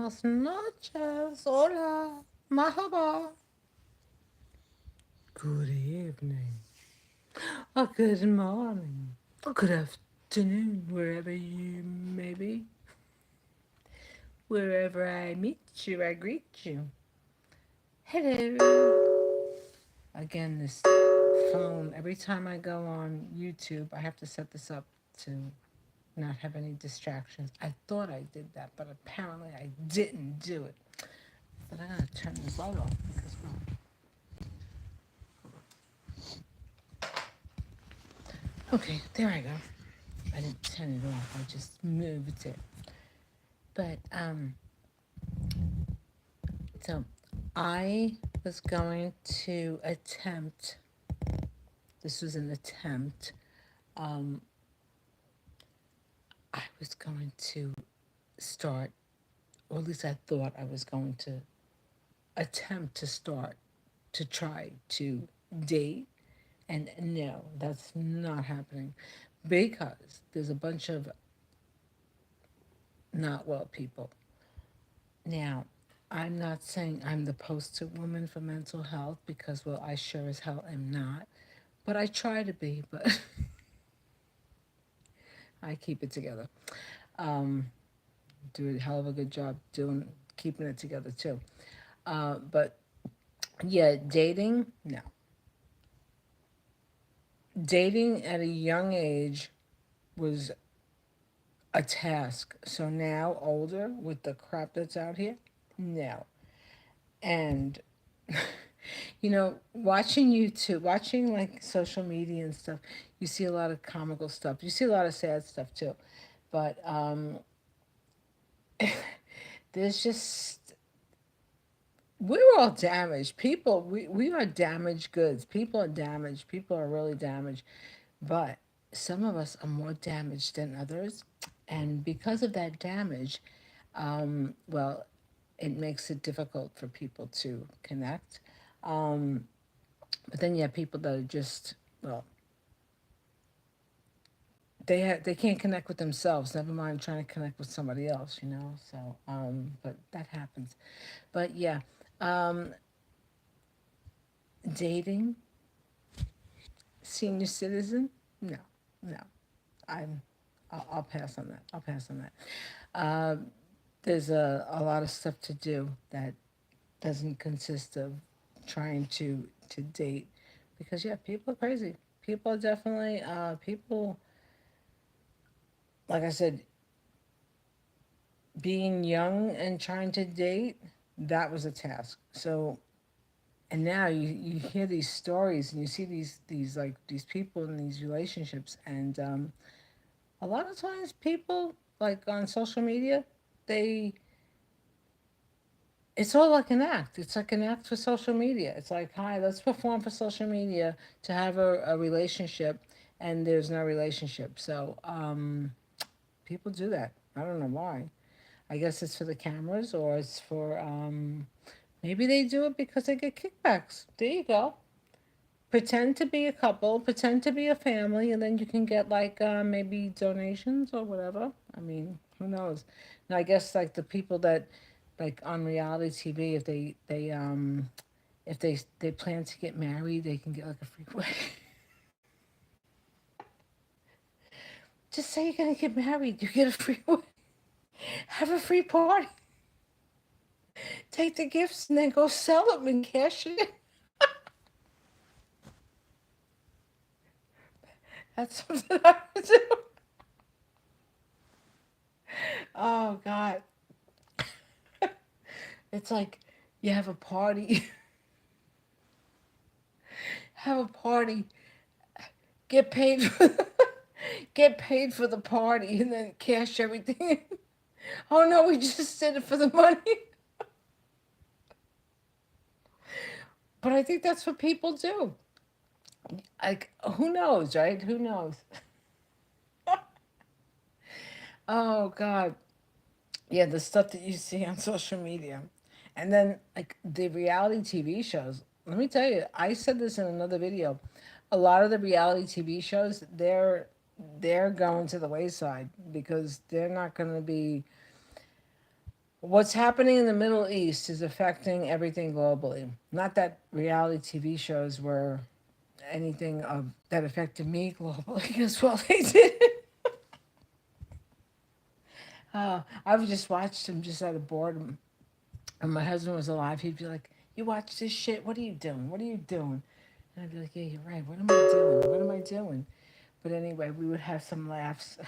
Buenas noches. Hola. Mahaba. Good evening. Or good morning. Or good afternoon, wherever you may be. Wherever I meet you, I greet you. Hello. Again, this phone, every time I go on YouTube, I have to set this up to not have any distractions. I thought I did that, but apparently I didn't do it. But I gotta turn this light off because, okay, there I go. I didn't turn it off. I just moved it. But so I was going to attempt. This was an attempt. Um, I was going to start, or at least I thought I was going to attempt to start to try to date. And no, that's not happening because there's a bunch of not well people. Now, I'm not saying I'm the poster woman for mental health because, well, I sure as hell am not. But I try to be, but I keep it together. Um, do a hell of a good job doing keeping it together too. But yeah, dating, no. Dating at a young age was a task. So now, older, with the crap that's out here, no. And watching YouTube, watching like social media and stuff, you see a lot of comical stuff. You see a lot of sad stuff too. But there's just, we're all damaged. People, we are damaged goods. People are damaged. People are really damaged. But some of us are more damaged than others. And because of that damage, well, it makes it difficult for people to connect. Um, but then you have people that are just, well, they can't connect with themselves. Never mind trying to connect with somebody else, you know. So, but that happens. But yeah, um, dating, senior citizen, no, no. I'm, I'll pass on that. I'll pass on that. There's a lot of stuff to do that doesn't consist of trying to date because yeah, people are crazy. People are definitely people. Like I said, being young and trying to date, that was a task. So, and now you hear these stories and you see these like these people in these relationships, and a lot of times people like on social media, they it's all like an act. It's like an act for social media. It's like, hi, let's perform for social media to have a relationship, and there's no relationship. So people do that. I don't know why. I guess it's for the cameras or it's for maybe they do it because they get kickbacks. There you go. Pretend to be a couple, pretend to be a family, and then you can get like maybe donations or whatever. I mean, who knows? Now I guess like the people that like on reality TV, if they plan to get married, they can get like a free wedding. Just say you're gonna get married, you get a free wedding. Have a free party. Take the gifts and then go sell them and cash it in. That's something I would do. Oh God. It's like you have a party, have a party, get paid for get paid for the party and then cash everything in. Oh no, we just did it for the money. But I think that's what people do. Like who knows, right? Who knows? Oh God. Yeah, the stuff that you see on social media. And then like the reality TV shows. Let me tell you, I said this in another video. A lot of the reality TV shows, they're going to the wayside because they're not going to be What's happening in the Middle East is affecting everything globally. Not that reality TV shows were anything of that affected me globally as well. They did. I've just watched them just out of boredom. And my husband was alive. He'd be like, "You watch this shit? What are you doing? What are you doing?" And I'd be like, "Yeah, you're right. What am I doing? What am I doing?" But anyway, we would have some laughs.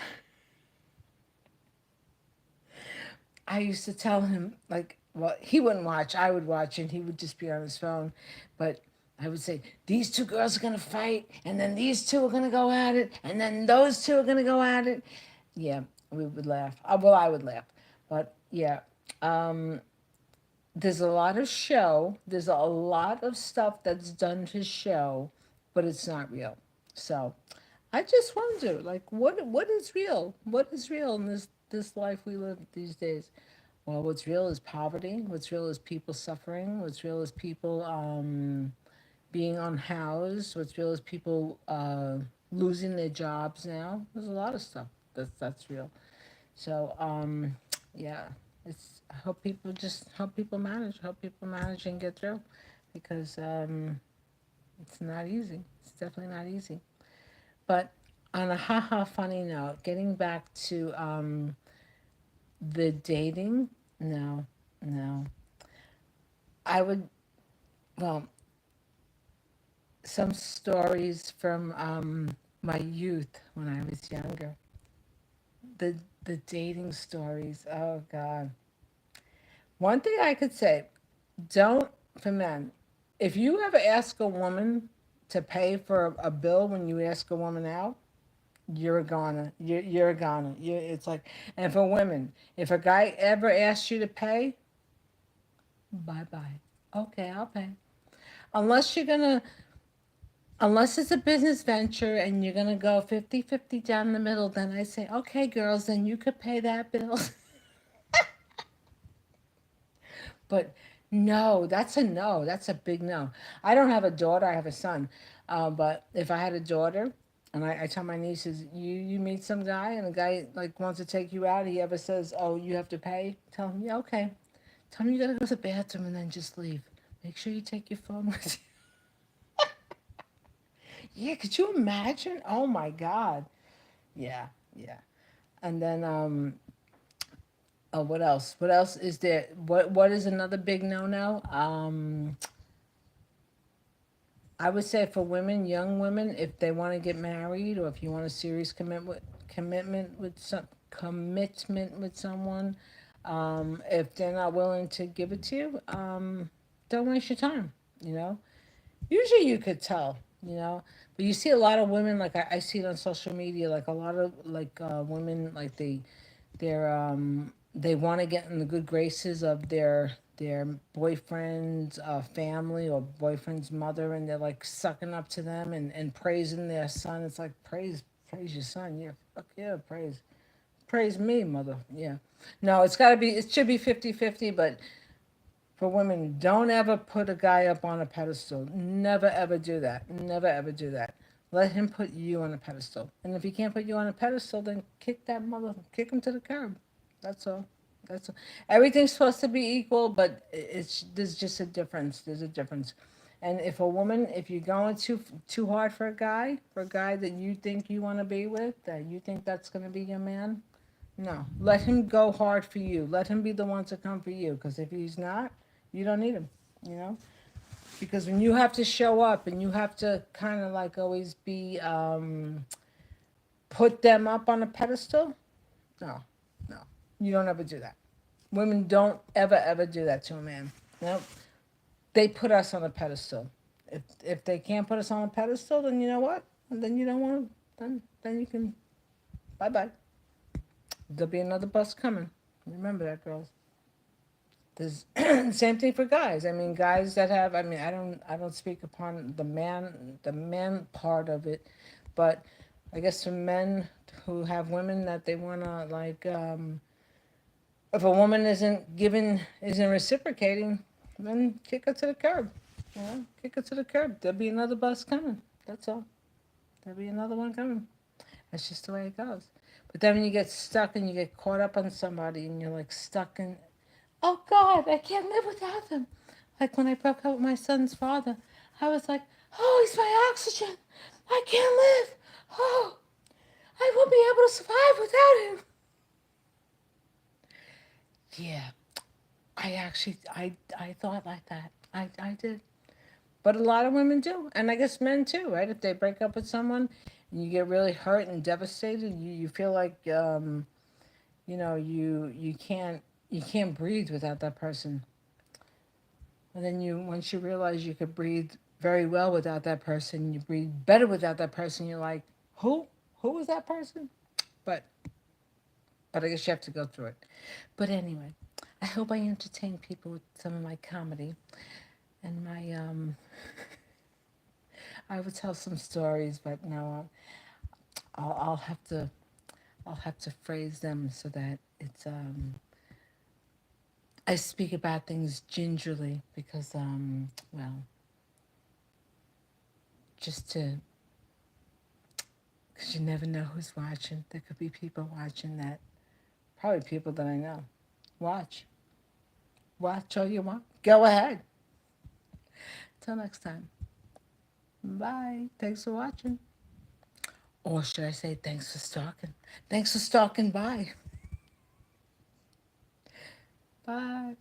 I used to tell him, like, well, he wouldn't watch. I would watch, and he would just be on his phone. But I would say, these two girls are going to fight, and then these two are going to go at it, and then those two are going to go at it. Yeah, we would laugh. Well, I would laugh. But yeah, um, there's a lot of show. There's a lot of stuff that's done to show, but it's not real. So I just wonder, like, what is real? What is real in this life we live these days? Well, what's real is poverty. What's real is people suffering. What's real is people being unhoused. What's real is people losing their jobs now. There's a lot of stuff that's real. So yeah, it's I hope people just help people manage and get through, because it's not easy. It's definitely not easy. But on a haha funny note, getting back to the dating, no, no. I would, well, some stories from my youth when I was younger. The the dating stories. Oh God. One thing I could say, don't for men. If you ever ask a woman to pay for a bill when you ask a woman out, you're a goner. You're a goner. It's like, and for women, if a guy ever asks you to pay, bye bye. Okay, I'll pay. Unless you're gonna, unless it's a business venture and you're gonna go 50-50 down the middle, then I say, okay, girls, then you could pay that bill. But no, that's a no. That's a big no. I don't have a daughter. I have a son. But if I had a daughter, and I tell my nieces, you meet some guy and the guy like wants to take you out, he ever says, "Oh, you have to pay," tell him, "Yeah, okay." Tell him you gotta go to the bathroom and then just leave. Make sure you take your phone with you. Yeah, could you imagine? Oh my God. Yeah, yeah. And then oh, what else? What else is there? What is another big no no? I would say for women, young women, if they want to get married or if you want a serious commitment with someone, if they're not willing to give it to you, don't waste your time. You know, usually you could tell. You know, but you see a lot of women like I see it on social media, like a lot of like women like they want to get in the good graces of their boyfriend's family or boyfriend's mother, and they're like sucking up to them and praising their son. It's like praise your son. Yeah, fuck yeah, praise me, mother. Yeah. No, it should be 50-50, but for women, don't ever put a guy up on a pedestal. Never ever do that. Never ever do that. Let him put you on a pedestal. And if he can't put you on a pedestal, then kick him to the curb. That's all. That's all. Everything's supposed to be equal, but there's just a difference. There's a difference. And if you're going too hard for a guy that you think you want to be with, that you think that's going to be your man, no, let him go hard for you. Let him be the one to come for you. Because if he's not, you don't need him. You know. Because when you have to show up and you have to kind of like always be put them up on a pedestal, no, no, you don't ever do that. Women don't ever do that to a man. Nope. They put us on a pedestal. If they can't put us on a pedestal, then you know what? And then you don't want. Then you can. Bye bye. There'll be another bus coming. Remember that, girls. There's same thing for guys. I mean, guys that have. I mean, I don't speak upon the man part of it, but I guess for men who have women that they wanna like, if a woman isn't reciprocating, then kick her to the curb. You know, kick her to the curb. There'll be another bus coming. That's all. There'll be another one coming. That's just the way it goes. But then when you get stuck and you get caught up on somebody and you're like stuck in oh God, I can't live without him. Like when I broke up with my son's father, I was like, oh, he's my oxygen. I can't live. Oh, I won't be able to survive without him. Yeah, I thought like that. I did. But a lot of women do, and I guess men too, right? If they break up with someone and you get really hurt and devastated, you feel like you can't breathe without that person. And then you once you realize you could breathe very well without that person, you breathe better without that person. You're like, who? Who was that person? But I guess you have to go through it. But anyway, I hope I entertain people with some of my comedy and my I would tell some stories, but no, I'll have to phrase them so that it's I speak about things gingerly because well, just to because you never know who's watching. There could be people watching that probably people that I know. Watch. Watch all you want. Go ahead. Till next time. Bye. Thanks for watching. Or should I say thanks for stalking? Thanks for stalking by. Bye.